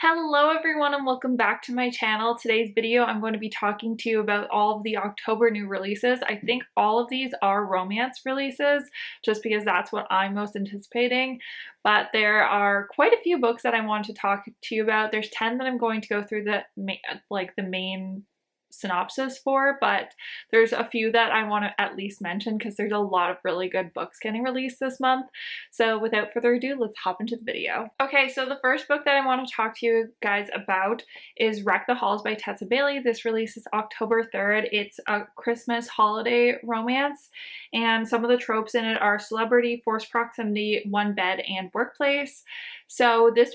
Hello everyone and welcome back to my channel. Today's video I'm going to be talking to you about all of the October new releases. I think all of these are romance releases just because that's what I'm most anticipating, but there are quite a few books that I want to talk to you about. There's 10 that I'm going to go through the main synopsis for, but there's a few that I want to at least mention because there's a lot of really good books getting released this month. So without further ado, let's hop into the video. Okay, so the first book that I want to talk to you guys about is Wreck the Halls by Tessa Bailey. This releases October 3rd. It's a Christmas holiday romance, and some of the tropes in it are celebrity, forced proximity, one bed, and workplace. So this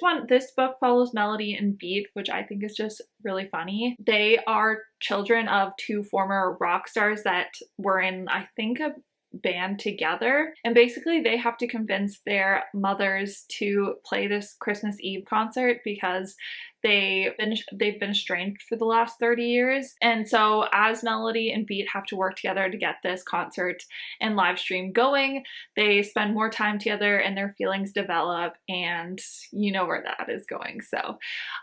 book follows Melody and Beat, which I think is just really funny. They are children of two former rock stars that were in, I think, a band together, and basically they have to convince their mothers to play this Christmas Eve concert because they've been estranged for the last 30 years. And so as Melody and Beat have to work together to get this concert and live stream going, they spend more time together and their feelings develop, and you know where that is going. So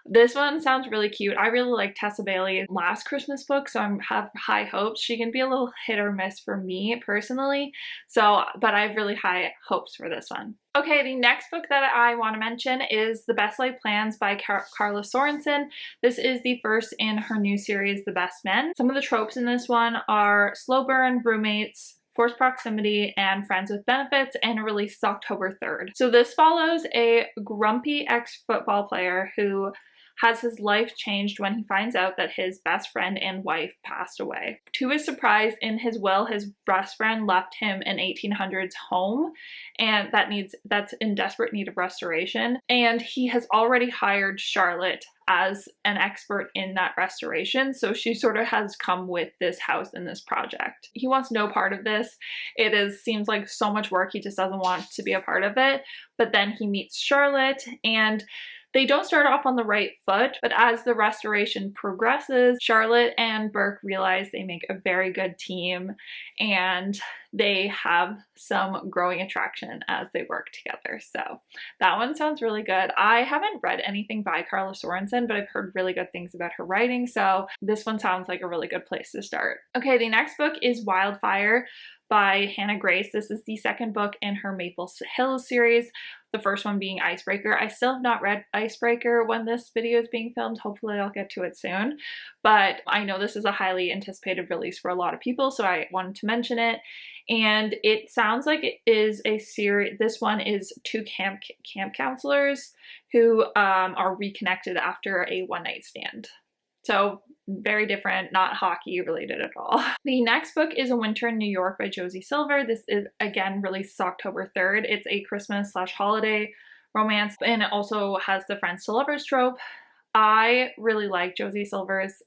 this one sounds really cute. I really like Tessa Bailey's last Christmas book, so I have high hopes. She can be a little hit or miss for me personally, but I have really high hopes for this one. Okay, the next book that I want to mention is The Best Laid Plans by Carla Sorensen. This is the first in her new series, The Best Men. Some of the tropes in this one are slow burn, roommates, forced proximity, and friends with benefits, and it releases October 3rd. So this follows a grumpy ex-football player who has his life changed when he finds out that his best friend and wife passed away. To his surprise, in his will, his best friend left him an 1800s home, and that's in desperate need of restoration. And he has already hired Charlotte as an expert in that restoration, so she sort of has come with this house and this project. He wants no part of this. Seems like so much work, he just doesn't want to be a part of it. But then he meets Charlotte, and they don't start off on the right foot, but as the restoration progresses, Charlotte and Burke realize they make a very good team, and they have some growing attraction as they work together. So that one sounds really good. I haven't read anything by Carla Sorensen, but I've heard really good things about her writing, so this one sounds like a really good place to start. Okay, the next book is Wildfire by Hannah Grace. This is the second book in her Maple Hills series, the first one being Icebreaker. I still have not read Icebreaker when this video is being filmed. Hopefully I'll get to it soon, but I know this is a highly anticipated release for a lot of people, so I wanted to mention it. And it sounds like it is a series. This one is two camp counselors who are reconnected after a one-night stand. So very different, not hockey related at all. The next book is A Winter in New York by Josie Silver. This is again released October 3rd. It's a Christmas/holiday romance, and it also has the friends to lovers trope. I really like Josie Silver's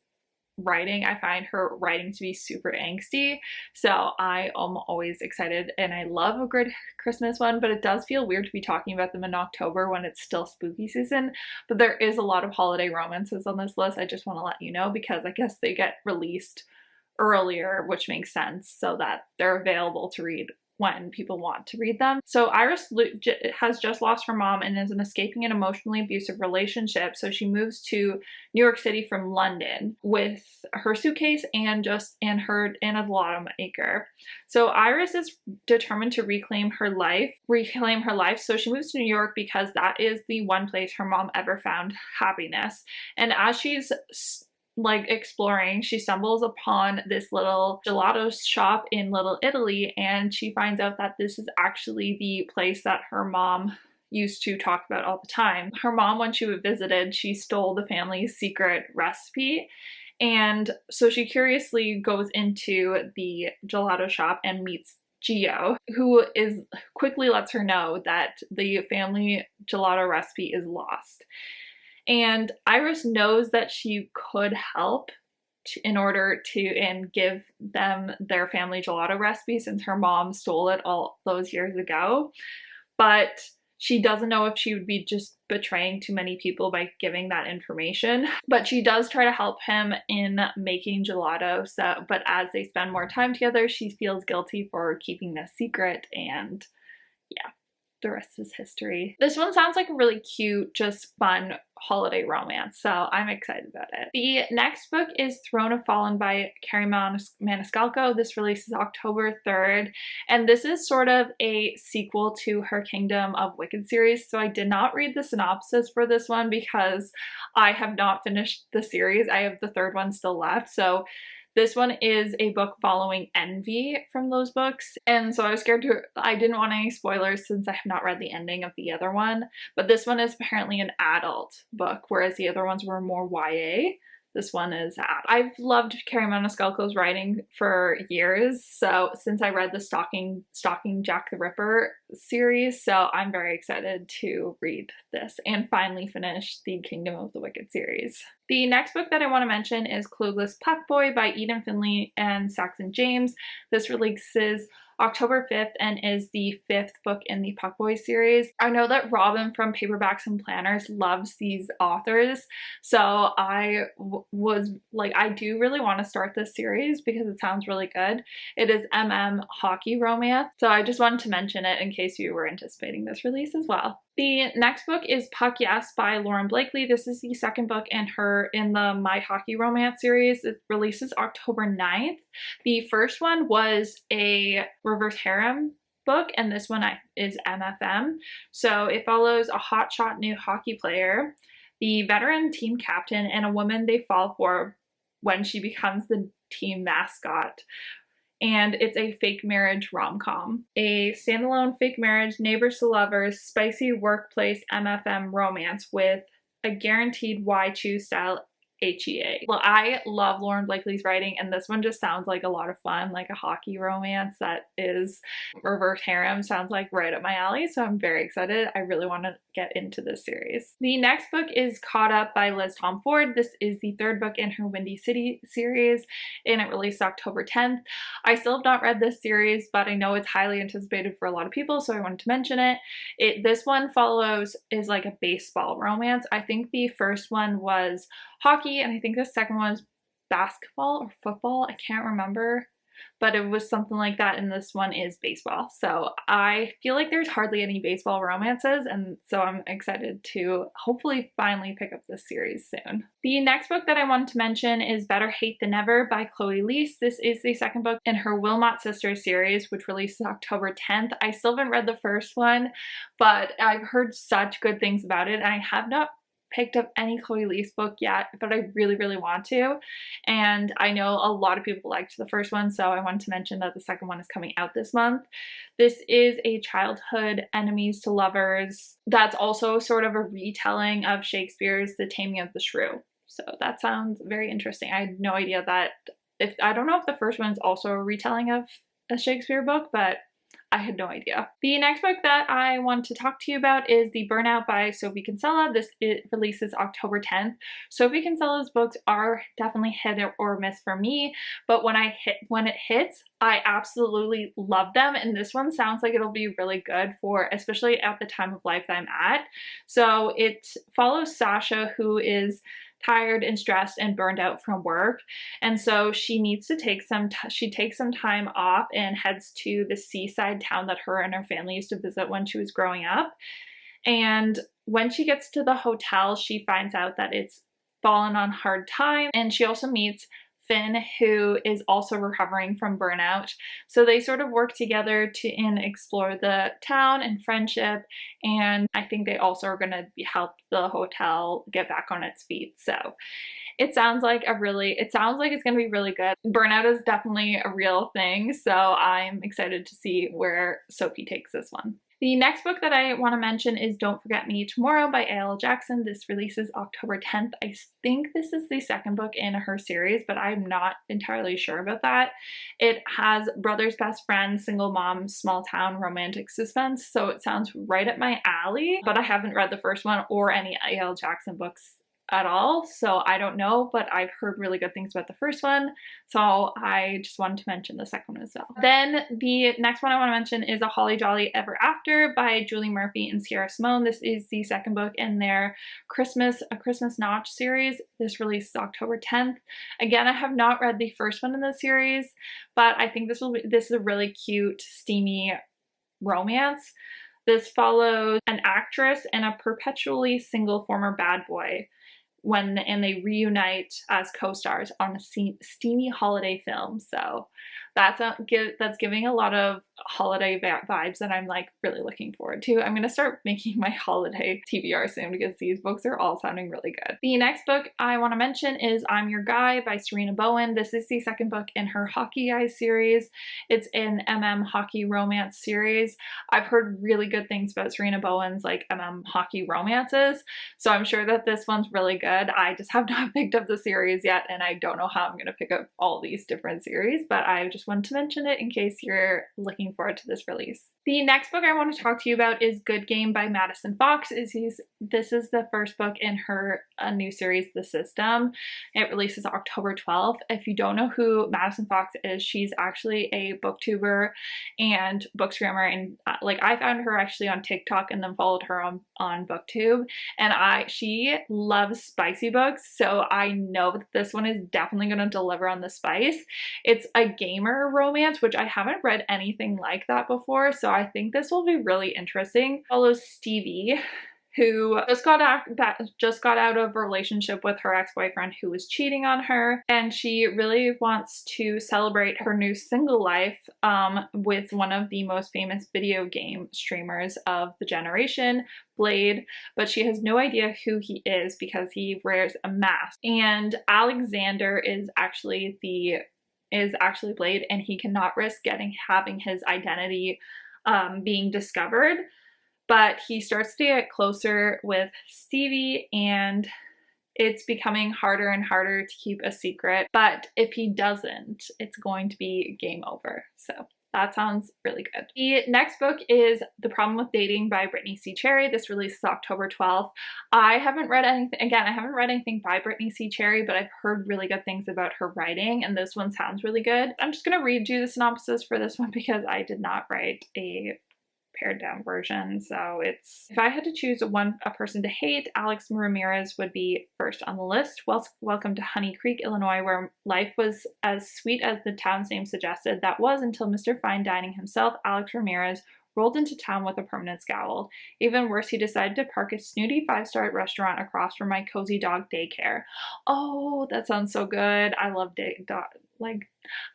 writing. I find her writing to be super angsty, so I am always excited, and I love a good Christmas one, but it does feel weird to be talking about them in October when it's still spooky season. But there is a lot of holiday romances on this list. I just want to let you know because I guess they get released earlier, which makes sense, so that they're available to read when people want to read them. So Iris has just lost her mom and is escaping an emotionally abusive relationship, so she moves to New York City from London with her suitcase and a lotto maker. So Iris is determined to reclaim her life, so she moves to New York because that is the one place her mom ever found happiness. And as she's exploring, she stumbles upon this little gelato shop in Little Italy, and she finds out that this is actually the place that her mom used to talk about all the time. Her mom, when she visited, she stole the family's secret recipe, and so she curiously goes into the gelato shop and meets Gio, who quickly lets her know that the family gelato recipe is lost. And Iris knows that she could help in order to give them their family gelato recipe since her mom stole it all those years ago. But she doesn't know if she would be just betraying too many people by giving that information. But she does try to help him in making gelato. But as they spend more time together, she feels guilty for keeping this secret, and yeah. the rest is history. This one sounds like a really cute, just fun holiday romance, so I'm excited about it. The next book is Throne of Fallen by Carrie Maniscalco. This releases October 3rd, and this is sort of a sequel to her Kingdom of Wicked series, so I did not read the synopsis for this one because I have not finished the series. I have the third one still left, so this one is a book following Envy from those books, and so I didn't want any spoilers since I have not read the ending of the other one, but this one is apparently an adult book, whereas the other ones were more YA. This one is adult. I've loved Carrie Maniscalco's writing for years, so since I read the Stalking Jack the Ripper series, so I'm very excited to read this and finally finish the Kingdom of the Wicked series. The next book that I want to mention is Clueless Puckboy by Eden Finley and Saxon James. This releases October 5th and is the 5th book in the Puckboy series. I know that Robin from Paperbacks and Planners loves these authors, so I was like, I do really want to start this series because it sounds really good. It is hockey romance, so I just wanted to mention it in case you were anticipating this release as well. The next book is Puck Yes by Lauren Blakely. This is the second book in the My Hockey Romance series. It releases October 9th. The first one was a reverse harem book, and this one is MFM. So it follows a hotshot new hockey player, the veteran team captain, and a woman they fall for when she becomes the team mascot. And it's a fake marriage rom-com. A standalone fake marriage, neighbors to lovers, spicy workplace MFM romance with a guaranteed why choose style HEA. Well, I love Lauren Blakely's writing, and this one just sounds like a lot of fun, like a hockey romance that is reverse harem. Sounds like right up my alley, so I'm very excited. I really want to get into this series. The next book is Caught Up by Liz Tom Ford. This is the third book in her Windy City series, and it released October 10th. I still have not read this series, but I know it's highly anticipated for a lot of people, so I wanted to mention it. This one is like a baseball romance. I think the first one was hockey, and I think the second one was basketball or football. I can't remember, but it was something like that, and this one is baseball. So I feel like there's hardly any baseball romances, and so I'm excited to hopefully finally pick up this series soon. The next book that I wanted to mention is Better Hate Than Ever by Chloe Leese. This is the second book in her Wilmot Sisters series, which releases October 10th. I still haven't read the first one, but I've heard such good things about it, and I have not picked up any Chloe Leese book yet, but I really, really want to. And I know a lot of people liked the first one, so I wanted to mention that the second one is coming out this month. This is a childhood enemies to lovers that's also sort of a retelling of Shakespeare's The Taming of the Shrew. So that sounds very interesting. I had no idea that I don't know if the first one is also a retelling of a Shakespeare book, but I had no idea. The next book that I want to talk to you about is The Burnout by Sophie Kinsella. It releases October 10th. Sophie Kinsella's books are definitely hit or miss for me, but when it hits, I absolutely love them, and this one sounds like it'll be really good for, especially at the time of life that I'm at. So it follows Sasha, who is tired and stressed and burned out from work, and so she needs to takes some time off and heads to the seaside town that her and her family used to visit when she was growing up. And when she gets to the hotel, she finds out that it's fallen on hard time, and she also meets Finn, who is also recovering from burnout. So they sort of work together to explore the town and friendship, and I think they also are going to help the hotel get back on its feet. So it sounds like it's going to be really good. Burnout is definitely a real thing, so I'm excited to see where Sophie takes this one. The next book that I want to mention is Don't Forget Me Tomorrow by A.L. Jackson. This releases October 10th. I think this is the second book in her series, but I'm not entirely sure about that. It has brother's best friend, single mom, small town romantic suspense, so it sounds right up my alley, but I haven't read the first one or any A.L. Jackson books at all, so I don't know, but I've heard really good things about the first one, so I just wanted to mention the second one as well. Then the next one I want to mention is A Holly Jolly Ever After by Julie Murphy and Sierra Simone. This is the second book in their A Christmas Notch series. This releases October 10th. Again, I have not read the first one in the series, but I think this is a really cute, steamy romance. This follows an actress and a perpetually single former bad boy and they reunite as co-stars on a steamy holiday film. So that's giving a lot of holiday vibes that I'm like really looking forward to. I'm gonna start making my holiday TBR soon because these books are all sounding really good. The next book I want to mention is I'm Your Guy by Serena Bowen. This is the second book in her Hockey Guys series. It's an hockey romance series. I've heard really good things about Serena Bowen's like hockey romances, so I'm sure that this one's really good. I just have not picked up the series yet, and I don't know how I'm gonna pick up all these different series, but I just wanted to mention it in case you're looking forward to this release. The next book I want to talk to you about is Good Game by Madison Fox. This is the first book in her new series, The System. It releases October 12th. If you don't know who Madison Fox is, she's actually a booktuber and bookstreamer, and like I found her actually on TikTok and then followed her on BookTube, and she loves spicy books, so I know that this one is definitely going to deliver on the spice. It's a gamer romance, which I haven't read anything like that before, so I think this will be really interesting. It follows Stevie, who just got out of a relationship with her ex-boyfriend who was cheating on her, and she really wants to celebrate her new single life with one of the most famous video game streamers of the generation, Blade, but she has no idea who he is because he wears a mask. And Alexander is actually Blade, and he cannot risk having his identity being discovered. But he starts to get closer with Stevie, and it's becoming harder and harder to keep a secret. But if he doesn't, it's going to be game over. So that sounds really good. The next book is The Problem with Dating by Brittany C. Cherry. This releases October 12th. I haven't read anything by Brittany C. Cherry, but I've heard really good things about her writing, and this one sounds really good. I'm just going to read you the synopsis for this one because I did not write a pared down version. So if I had to choose a person to hate, Alex Ramirez would be first on the list. Welcome to Honey Creek, Illinois, where life was as sweet as the town's name suggested. That was until Mr. Fine Dining himself, Alex Ramirez, rolled into town with a permanent scowl. Even worse, he decided to park his snooty 5-star restaurant across from my cozy dog daycare. Oh, that sounds so good. I love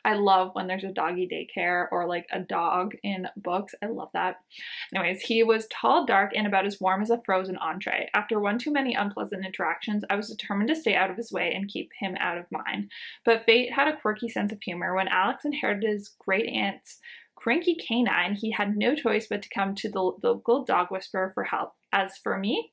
I love when there's a doggy daycare or like a dog in books. I love that. Anyways, he was tall, dark, and about as warm as a frozen entree. After one too many unpleasant interactions, I was determined to stay out of his way and keep him out of mine. But fate had a quirky sense of humor. When Alex inherited his great aunt's cranky canine, he had no choice but to come to the local dog whisperer for help. As for me,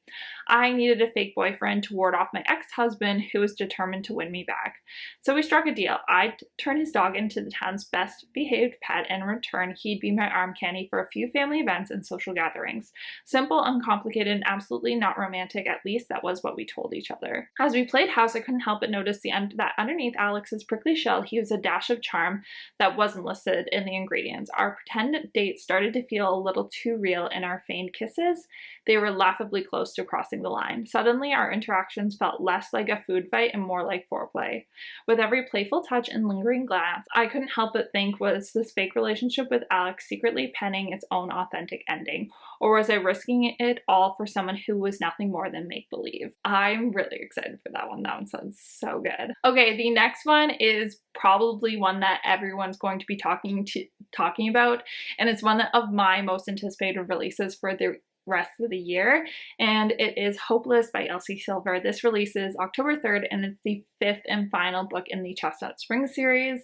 I needed a fake boyfriend to ward off my ex-husband who was determined to win me back. So we struck a deal. I'd turn his dog into the town's best behaved pet, and in return, he'd be my arm candy for a few family events and social gatherings. Simple, uncomplicated, and absolutely not romantic. At least that was what we told each other. As we played house, I couldn't help but notice that underneath Alex's prickly shell, he was a dash of charm that wasn't listed in the ingredients. Our pretend date started to feel a little too real in our feigned kisses. They were laughably close to crossing the line. Suddenly, our interactions felt less like a food fight and more like foreplay. With every playful touch and lingering glance, I couldn't help but think, was this fake relationship with Alex secretly penning its own authentic ending? Or was I risking it all for someone who was nothing more than make-believe? I'm really excited for that one. That one sounds so good. Okay, the next one is probably one that everyone's going to be talking about, and it's one of my most anticipated releases for the rest of the year, and it is Hopeless by Elsie Silver. This releases October 3rd, and it's the 5th and final book in the Chestnut Springs series.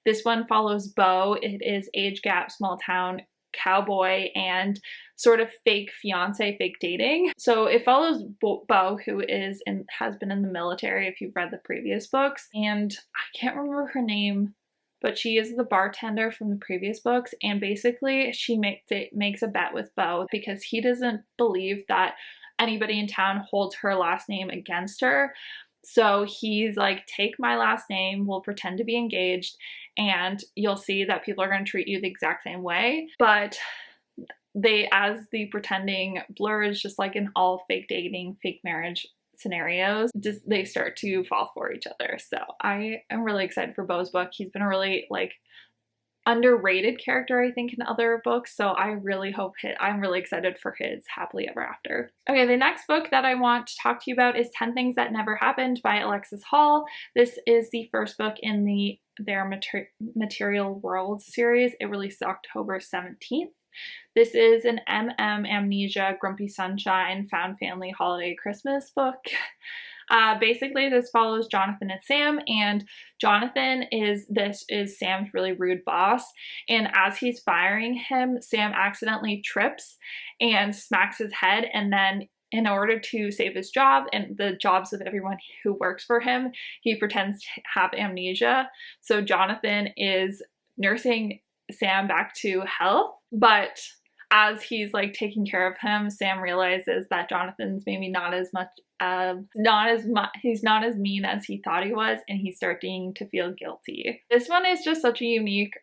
This one follows Beau. It is age gap, small town cowboy, and sort of fake fiance, fake dating. So it follows Beau, who has been in the military, if you've read the previous books, and I can't remember her name, but she is the bartender from the previous books, and basically she makes a bet with Beau because he doesn't believe that anybody in town holds her last name against her. So he's like, take my last name, we'll pretend to be engaged, and you'll see that people are going to treat you the exact same way. But as the pretending blurs, just like in all fake dating, fake marriage scenarios, they start to fall for each other. So I am really excited for Beau's book. He's been a really underrated character, I think, in other books. So I really hope I'm really excited for his happily ever after. Okay, the next book that I want to talk to you about is 10 Things That Never Happened by Alexis Hall. This is the first book in their Material World series. It released October 17th. This is an Amnesia, Grumpy Sunshine, Found Family Holiday Christmas book. Basically, this follows Jonathan and Sam, and Jonathan is Sam's really rude boss, and as he's firing him, Sam accidentally trips and smacks his head, and then in order to save his job and the jobs of everyone who works for him, he pretends to have amnesia. So Jonathan is nursing Sam back to health, but as he's like taking care of him, Sam realizes that Jonathan's maybe he's not as mean as he thought he was, and he's starting to feel guilty. This one is just such a unique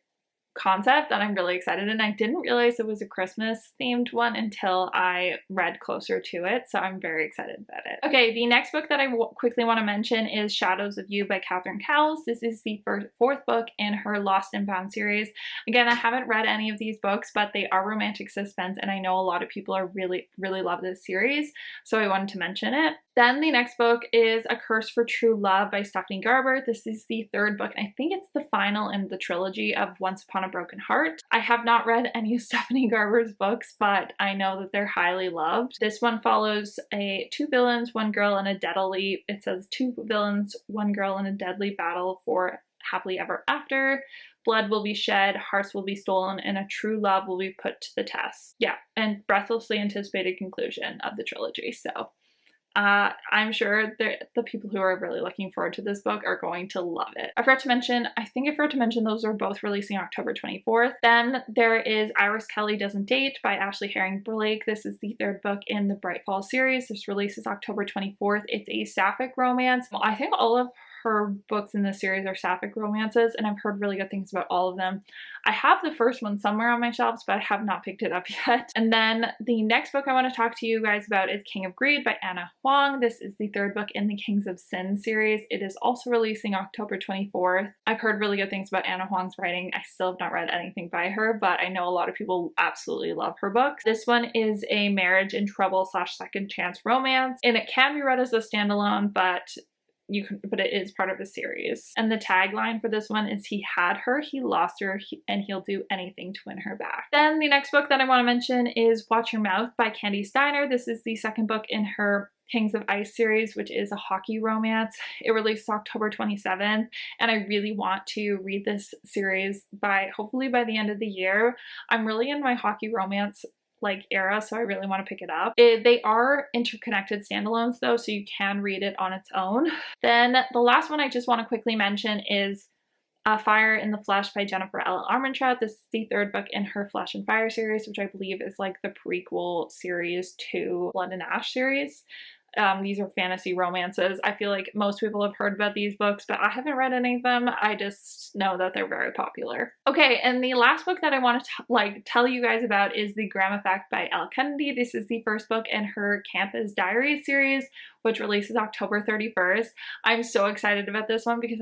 concept that I'm really excited, and I didn't realize it was a Christmas themed one until I read closer to it, so I'm very excited about it. Okay, the next book that I quickly want to mention is Shadows of You by Catherine Cowles. This is the fourth book in her Lost and Found series. Again, I haven't read any of these books, but they are romantic suspense, and I know a lot of people are really love this series, so I wanted to mention it. Then the next book is A Curse for True Love by Stephanie Garber. This is the third book, and I think it's the final in the trilogy of Once Upon a Broken Heart. I have not read any of Stephanie Garber's books, but I know that they're highly loved. This one follows two villains, one girl, and a deadly, it says two villains, one girl, and a deadly battle for happily ever after. Blood will be shed, hearts will be stolen, and a true love will be put to the test. Yeah, and breathlessly anticipated conclusion of the trilogy. So I'm sure the people who are really looking forward to this book are going to love it. I forgot to mention those are both releasing October 24th. Then there is Iris Kelly Doesn't Date by Ashley Herring Blake. This is the third book in the Bright Fall series. This releases October 24th. It's a sapphic romance. Well, I think all of her books in this series are sapphic romances, and I've heard really good things about all of them. I have the first one somewhere on my shelves, but I have not picked it up yet. And then the next book I want to talk to you guys about is King of Greed by Anna Huang. This is the third book in the Kings of Sin series. It is also releasing October 24th. I've heard really good things about Anna Huang's writing. I still have not read anything by her, but I know a lot of people absolutely love her books. This one is a marriage in trouble / second chance romance, and it can be read as a standalone, but it is part of a series. And the tagline for this one is he had her, he lost her, and he'll do anything to win her back. Then the next book that I want to mention is Watch Your Mouth by Candy Steiner. This is the second book in her Kings of Ice series, which is a hockey romance. It released October 27th, and I really want to read this series hopefully by the end of the year. I'm really in my hockey romance era, so I really want to pick it up. They are interconnected standalones though, so you can read it on its own. Then the last one I just want to quickly mention is Fire in the Flesh by Jennifer L. Armentrout. This is the third book in her Flesh and Fire series, which I believe is like the prequel series to Blood and Ash series. These are fantasy romances. I feel like most people have heard about these books, but I haven't read any of them. I just know that they're very popular. Okay, and the last book that I want to tell you guys about is The Graham Effect by Elle Kennedy. This is the first book in her Campus Diaries series, which releases October 31st. I'm so excited about this one because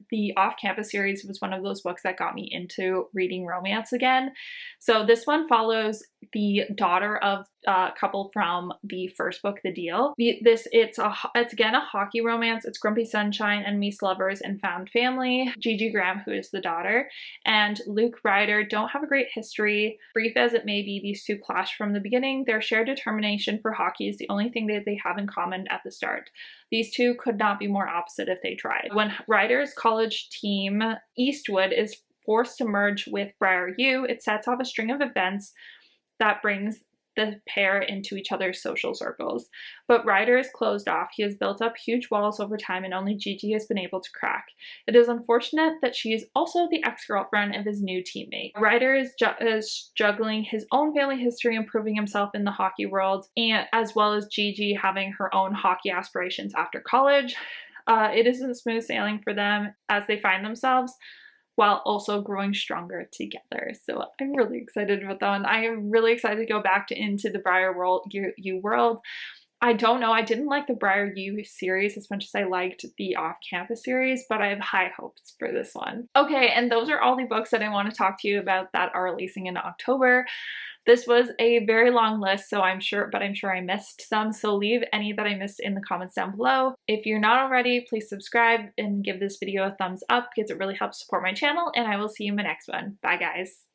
the Off Campus series was one of those books that got me into reading romance again. So this one follows the daughter of a couple from the first book, The Deal. It's again a hockey romance. It's Grumpy Sunshine, Enemies, Lovers, and Found Family. Gigi Graham, who is the daughter, and Luke Ryder don't have a great history. Brief as it may be, these two clash from the beginning. Their shared determination for hockey is the only thing that they have in common at the start. These two could not be more opposite if they tried. When Ryder's college team, Eastwood, is forced to merge with Briar U, it sets off a string of events that brings the pair into each other's social circles. But Ryder is closed off. He has built up huge walls over time, and only Gigi has been able to crack. It is unfortunate that she is also the ex-girlfriend of his new teammate. Ryder is juggling his own family history and proving himself in the hockey world, and as well as Gigi having her own hockey aspirations after college. It isn't smooth sailing for them as they find themselves, while also growing stronger together. So I'm really excited about that one. I am really excited to go back into the Briar U world. I don't know. I didn't like the Briar U series as much as I liked the Off-Campus series, but I have high hopes for this one. Okay, and those are all the books that I want to talk to you about that are releasing in October. This was a very long list, so I'm sure I missed some, so leave any that I missed in the comments down below. If you're not already, please subscribe and give this video a thumbs up because it really helps support my channel, and I will see you in my next one. Bye guys!